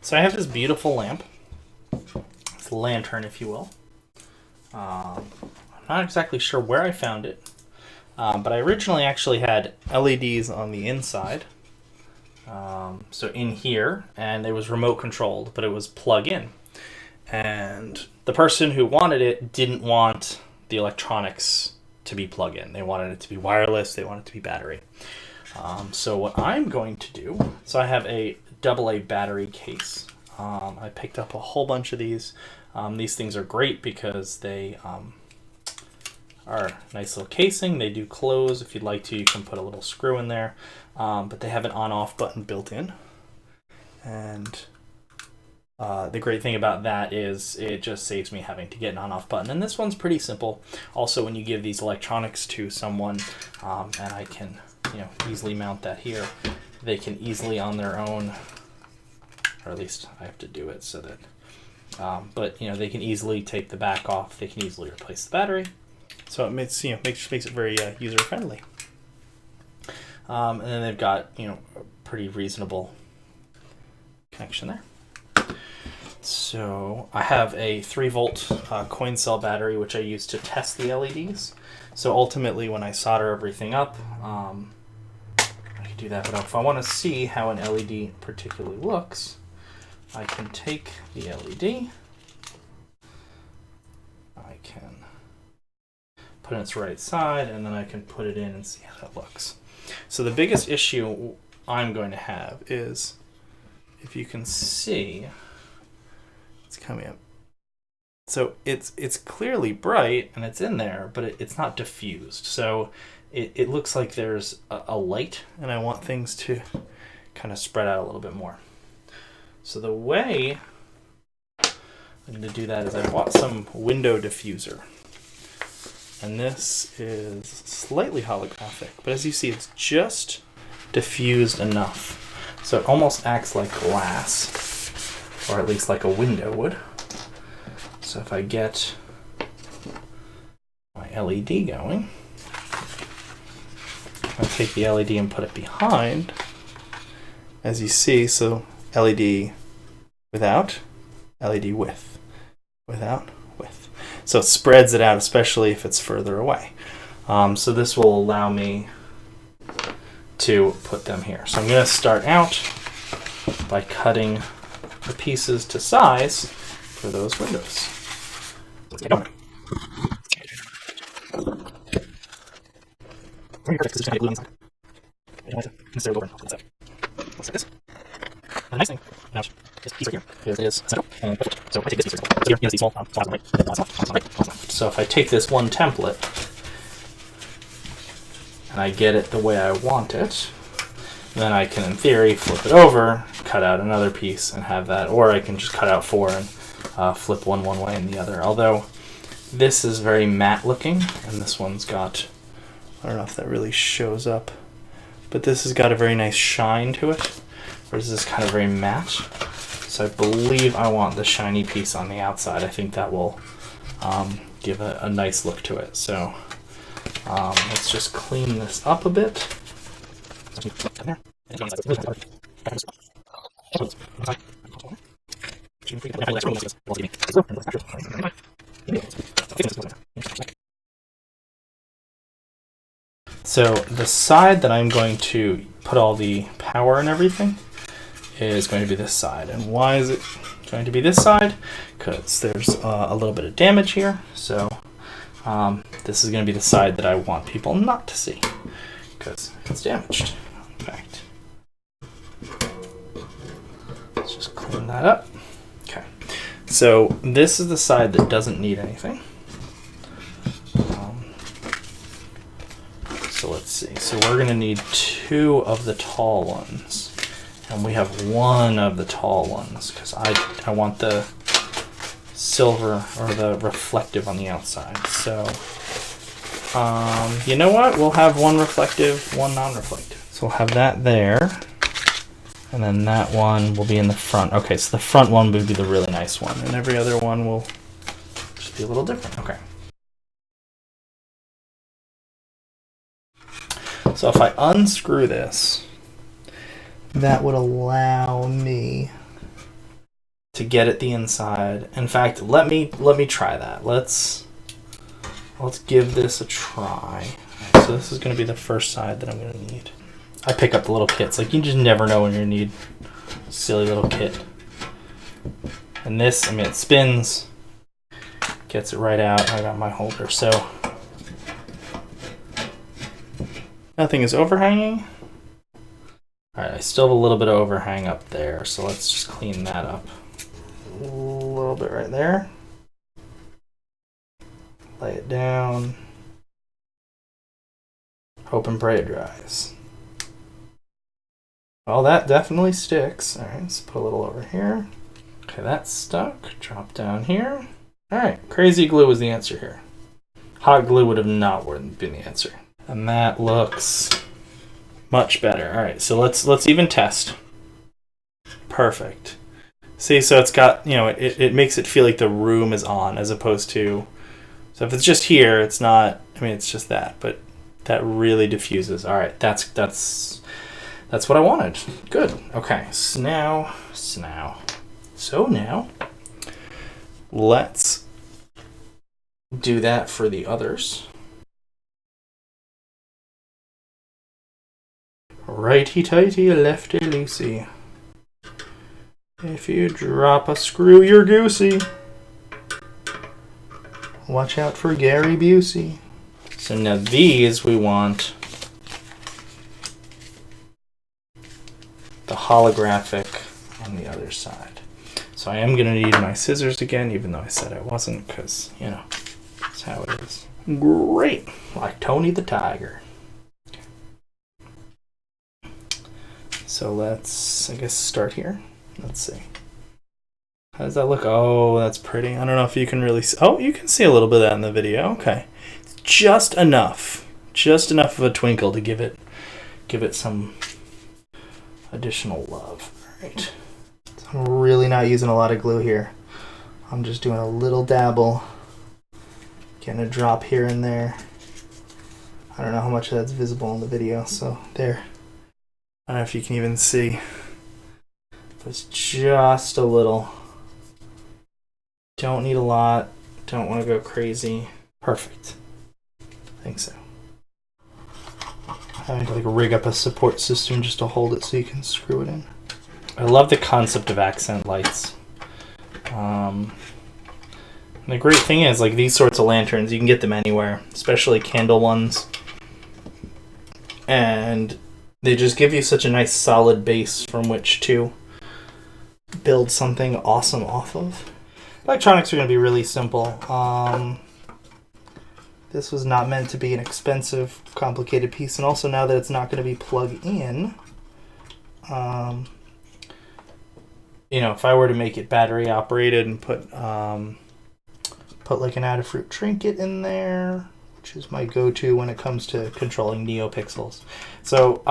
So I have this beautiful lamp. It's a lantern, if you will. I'm not exactly sure where I found it, but I originally actually had LEDs on the inside. So in here, and it was remote controlled, but it was plug in. And the person who wanted it didn't want the electronics to be plug in. They wanted it to be wireless, they wanted it to be battery. So what I'm going to do, so I have a AA battery case. I picked up a whole bunch of these. These things are great because they are a nice little casing. They do close. If you'd like to, you can put a little screw in there. But they have an on-off button built in. And the great thing about that is it just saves me having to get an on-off button. And this one's pretty simple. Also, when you give these electronics to someone, and I can easily mount that here, they can easily on their own, or at least I have to do it so that, but they can easily take the back off. They can easily replace the battery. So it makes it very user friendly. And then they've got a pretty reasonable connection there. So I have a 3-volt coin cell battery which I use to test the LEDs. So ultimately, when I solder everything up, I can do that. But if I want to see how an LED particularly looks, I can take the LED. I can put it on its right side, and then I can put it in and see how that looks. So the biggest issue I'm going to have is, if you can see, it's coming up. So it's clearly bright and it's in there, but it's not diffused. So it looks like there's a light, and I want things to kind of spread out a little bit more. So the way I'm going to do that is I bought some window diffuser. And this is slightly holographic, but as you see, it's just diffused enough. So it almost acts like glass, or at least like a window would. So if I get my LED going, I take the LED and put it behind, as you see, so LED without, LED with, without, with. So it spreads it out, especially if it's further away. So this will allow me to put them here. So I'm going to start out by cutting the pieces to size for those windows. Let's get going. The nice thing about this piece right here is central. So I take this piece right here. So these small So if I take this one template and I get it the way I want it, then I can, in theory, flip it over, cut out another piece, and have that. Or I can just cut out 4 and flip one way and the other. Although this is very matte looking, and this one's got, I don't know if that really shows up, but this has got a very nice shine to it, whereas this is kind of very matte. So I believe I want the shiny piece on the outside. I think that will give a nice look to it. So let's just clean this up a bit. So the side that I'm going to put all the power and everything is going to be this side. And why is it going to be this side? Because there's a little bit of damage here. So this is going to be the side that I want people not to see, because it's damaged. In fact, let's just clean that up. Okay, so this is the side that doesn't need anything. So let's see. So we're going to need 2 of the tall ones, and we have 1 of the tall ones because I want the silver or the reflective on the outside. So you know what? We'll have 1 reflective, 1 non-reflective. So we'll have that there, and then that one will be in the front. Okay, so the front one would be the really nice one, and every other one will just be a little different. Okay. So if I unscrew this, that would allow me to get at the inside. In fact, let me try that. Let's give this a try. So this is going to be the first side that I'm going to need. I pick up the little kits. Like, you just never know when you're going to need a silly little kit. And this, I mean, it spins, gets it right out. I got my holder. So nothing is overhanging. All right, I still have a little bit of overhang up there. So let's just clean that up. A little bit right there. Lay it down. Hope and pray it dries. Well, that definitely sticks. All right, let's put a little over here. Okay, that's stuck. Drop down here. All right, crazy glue was the answer here. Hot glue would have not been the answer. And that looks much better. All right, so let's even test. Perfect. See, so it's got, you know, it makes it feel like the room is on as opposed to, so if it's just here, it's not, I mean, it's just that, but that really diffuses. All right, that's what I wanted. Good. Okay, so now let's do that for the others. Righty tighty, lefty loosey. If you drop a screw, you're goosey. Watch out for Gary Busey. So now these we want the holographic on the other side. So I am going to need my scissors again, even though I said I wasn't, because, you know, that's how it is. Great. Like Tony the Tiger. So let's, I guess, start here. Let's see. How does that look? Oh, that's pretty. I don't know if you can really see. Oh, you can see a little bit of that in the video. Okay. It's just enough. Just enough of a twinkle to give it some additional love. All right. So I'm really not using a lot of glue here. I'm just doing a little dabble. Getting a drop here and there. I don't know how much that's visible in the video, so there. I don't know if you can even see. It's just a little. Don't need a lot. Don't want to go crazy. Perfect. I think so. Having to like rig up a support system just to hold it so you can screw it in. I love the concept of accent lights. The great thing is, like, these sorts of lanterns, you can get them anywhere, especially candle ones. And they just give you such a nice solid base from which to build something awesome off of. Electronics are going to be really simple. This was not meant to be an expensive, complicated piece, and also now that it's not going to be plug-in, you know, if I were to make it battery operated and put like an Adafruit trinket in there, which is my go-to when it comes to controlling NeoPixels. So,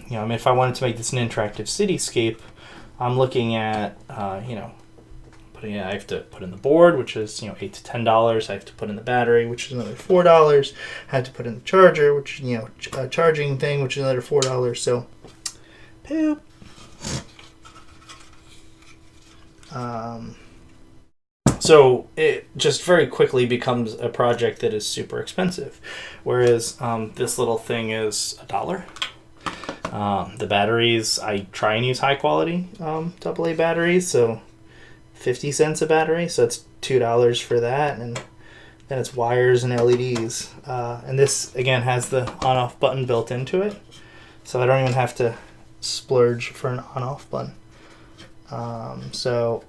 you know, I mean, if I wanted to make this an interactive cityscape, I'm looking at, you know, I have to put in the board, which is, you know, $8 to $10. I have to put in the battery, which is another $4. I have to put in the charger, which is, you know, a charging thing, which is another $4. So, poop. So it just very quickly becomes a project that is super expensive, whereas this little thing is $1. The batteries, I try and use high quality AA batteries, so 50 cents a battery, so it's $2 for that, and then it's wires and LEDs. And this, again, has the on-off button built into it, so I don't even have to splurge for an on-off button. So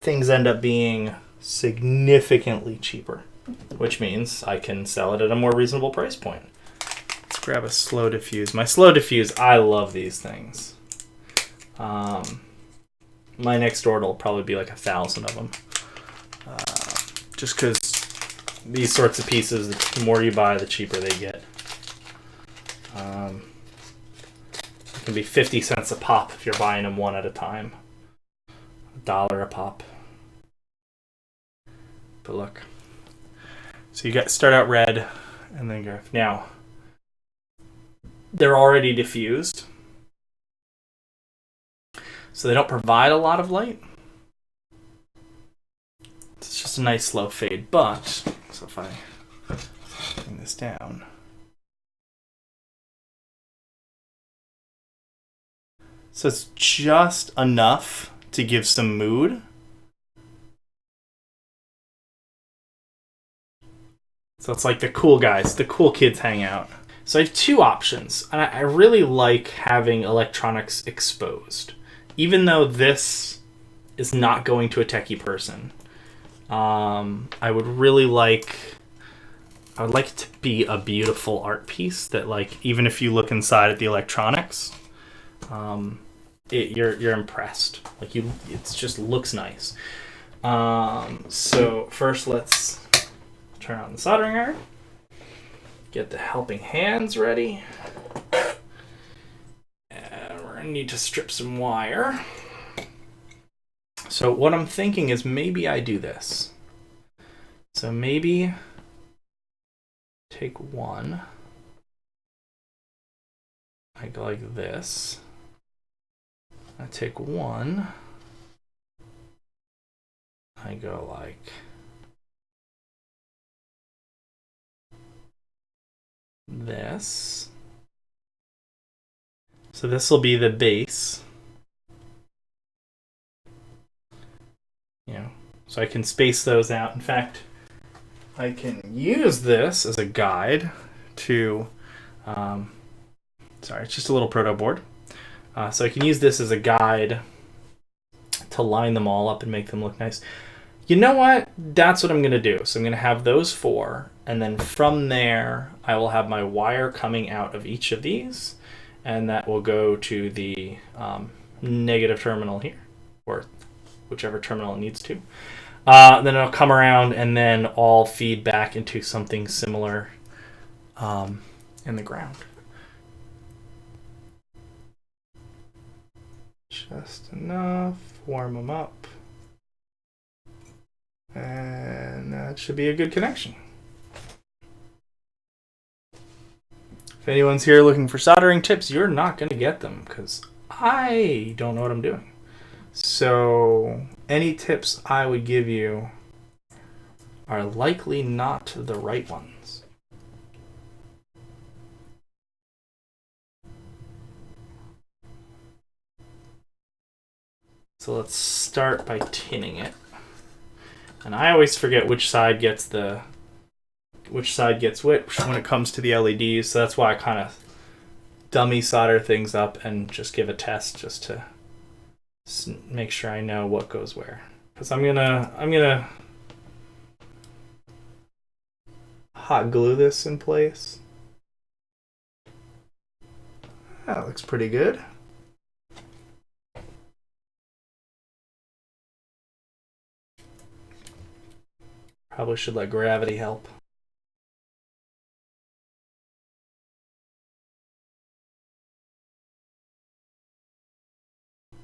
things end up being significantly cheaper, which means I can sell it at a more reasonable price point. Let's grab a slow diffuse. My slow diffuse, I love these things. My next order will probably be like 1,000 of them. Just because these sorts of pieces, the more you buy, the cheaper they get. It can be 50 cents a pop if you're buying them one at a time. $1 a pop. But look. So you got start out red and then go. Now, they're already diffused, so they don't provide a lot of light. It's just a nice slow fade, but so if I bring this down, so it's just enough to give some mood. So it's like the cool guys, the cool kids hang out. So I have two options, and I really like having electronics exposed, even though this is not going to a techie person. I would like it to be a beautiful art piece that, like, even if you look inside at the electronics, you're impressed. Like, it just looks nice. So first, let's turn on the soldering iron. Get the helping hands ready. And we're gonna need to strip some wire. So what I'm thinking is maybe I do this. So maybe take one. I go like this. I take one. I go like this. So this will be the base. You know, so I can space those out. In fact, I can use this as a guide to, sorry, it's just a little proto board. So I can use this as a guide to line them all up and make them look nice. You know what? That's what I'm going to do. So I'm going to have those four, and then from there, I will have my wire coming out of each of these, and that will go to the negative terminal here, or whichever terminal it needs to. Then it'll come around and then all feed back into something similar in the ground. Just enough, warm them up, and that should be a good connection. If anyone's here looking for soldering tips, you're not going to get them because I don't know what I'm doing. So any tips I would give you are likely not the right ones. So let's start by tinning it. And I always forget which side gets which when it comes to the LEDs. So that's why I kind of dummy solder things up and just give a test just to make sure I know what goes where. Because I'm gonna hot glue this in place. That looks pretty good. Probably should let gravity help.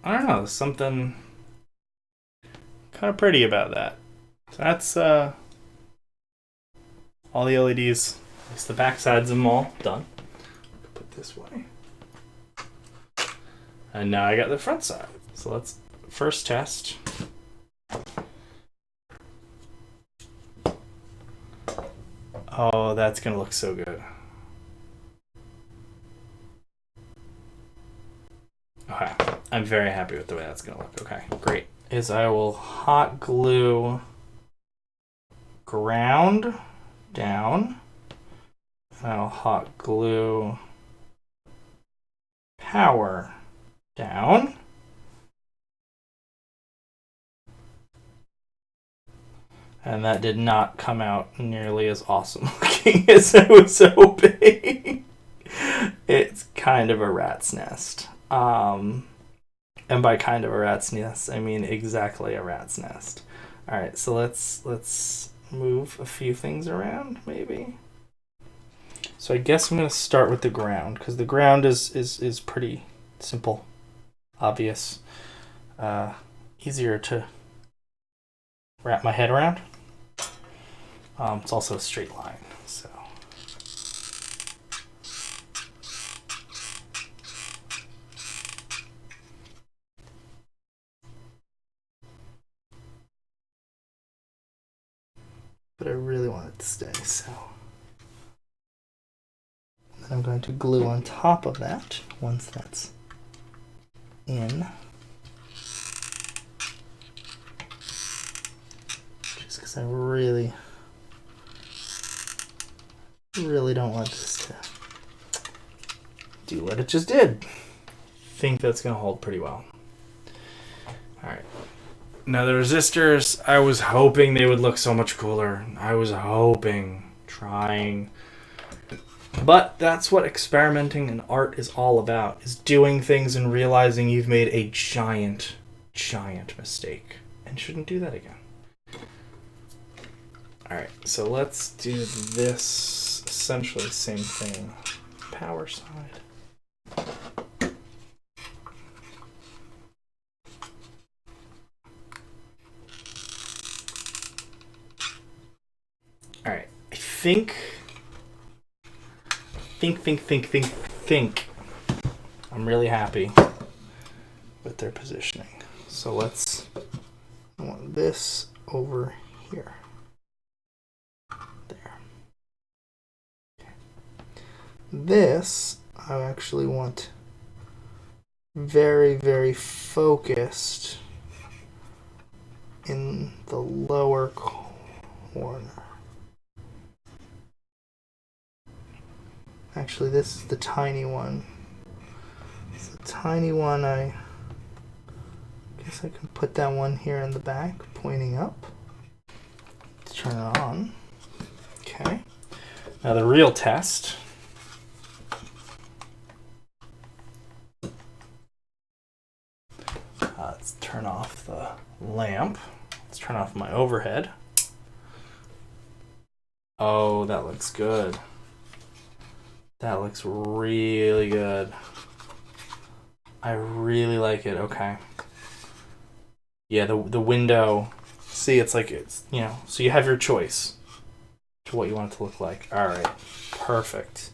I don't know, there's something kind of pretty about that. So that's all the LEDs, at least the back sides of them all done. Put this way. And now I got the front side. So let's first test. Oh, that's gonna look so good. Okay, I'm very happy with the way that's gonna look. Okay, great. I will hot glue ground down. I'll hot glue power down. And that did not come out nearly as awesome looking as I was hoping. It's kind of a rat's nest. And by kind of a rat's nest, I mean exactly a rat's nest. All right, so let's move a few things around, maybe. So I guess I'm gonna start with the ground because the ground is pretty simple, obvious, easier to wrap my head around. It's also a straight line, so. but I really want it to stay, so. Then I'm going to glue on top of that once that's in. Just because I really don't want this to do what it just did. I think that's going to hold pretty well. All right. Now the resistors, I was hoping they would look so much cooler. I was hoping, trying. But that's what experimenting in art is all about, is doing things and realizing you've made a giant, giant mistake and shouldn't do that again. All right, so let's do this, essentially same thing, power side. All right, I think I'm really happy with their positioning. So I want this over here. There. Okay. This, I actually want very, very focused in the lower corner. Actually, this is the tiny one. It's the tiny one. I guess I can put that one here in the back, pointing up. Let's turn it on. Okay. Now the real test. Let's turn off the lamp. Let's turn off my overhead. Oh, that looks good. That looks really good. I really like it. Okay. Yeah, the window. See, it's like so you have your choice to what you want it to look like. All right. Perfect.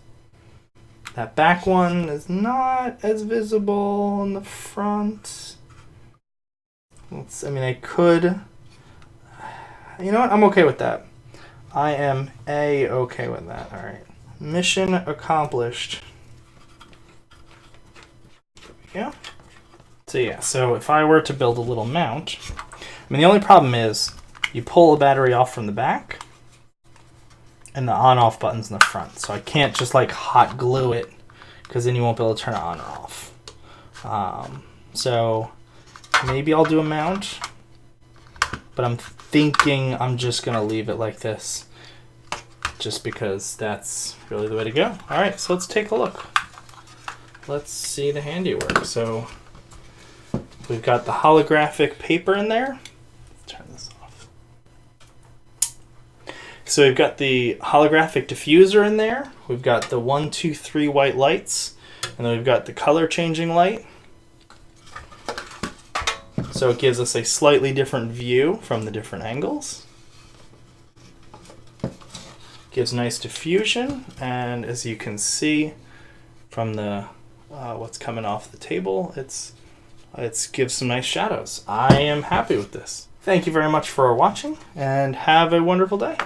That back one is not as visible in the front. I could. You know what? I'm okay with that. I am okay with that. All right. Mission accomplished. Yeah. So if I were to build a little mount, the only problem is you pull the battery off from the back and the on-off button's in the front. So I can't just like hot glue it because then you won't be able to turn it on or off. So maybe I'll do a mount, but I'm thinking I'm just going to leave it like this, just because that's really the way to go. All right, so let's take a look. Let's see the handiwork. So we've got the holographic paper in there. Let's turn this off. So we've got the holographic diffuser in there. We've got the 1, 2, 3 white lights, and then we've got the color changing light. So it gives us a slightly different view from the different angles. Gives nice diffusion, and as you can see from the what's coming off the table, it gives some nice shadows. I am happy with this. Thank you very much for watching, and have a wonderful day.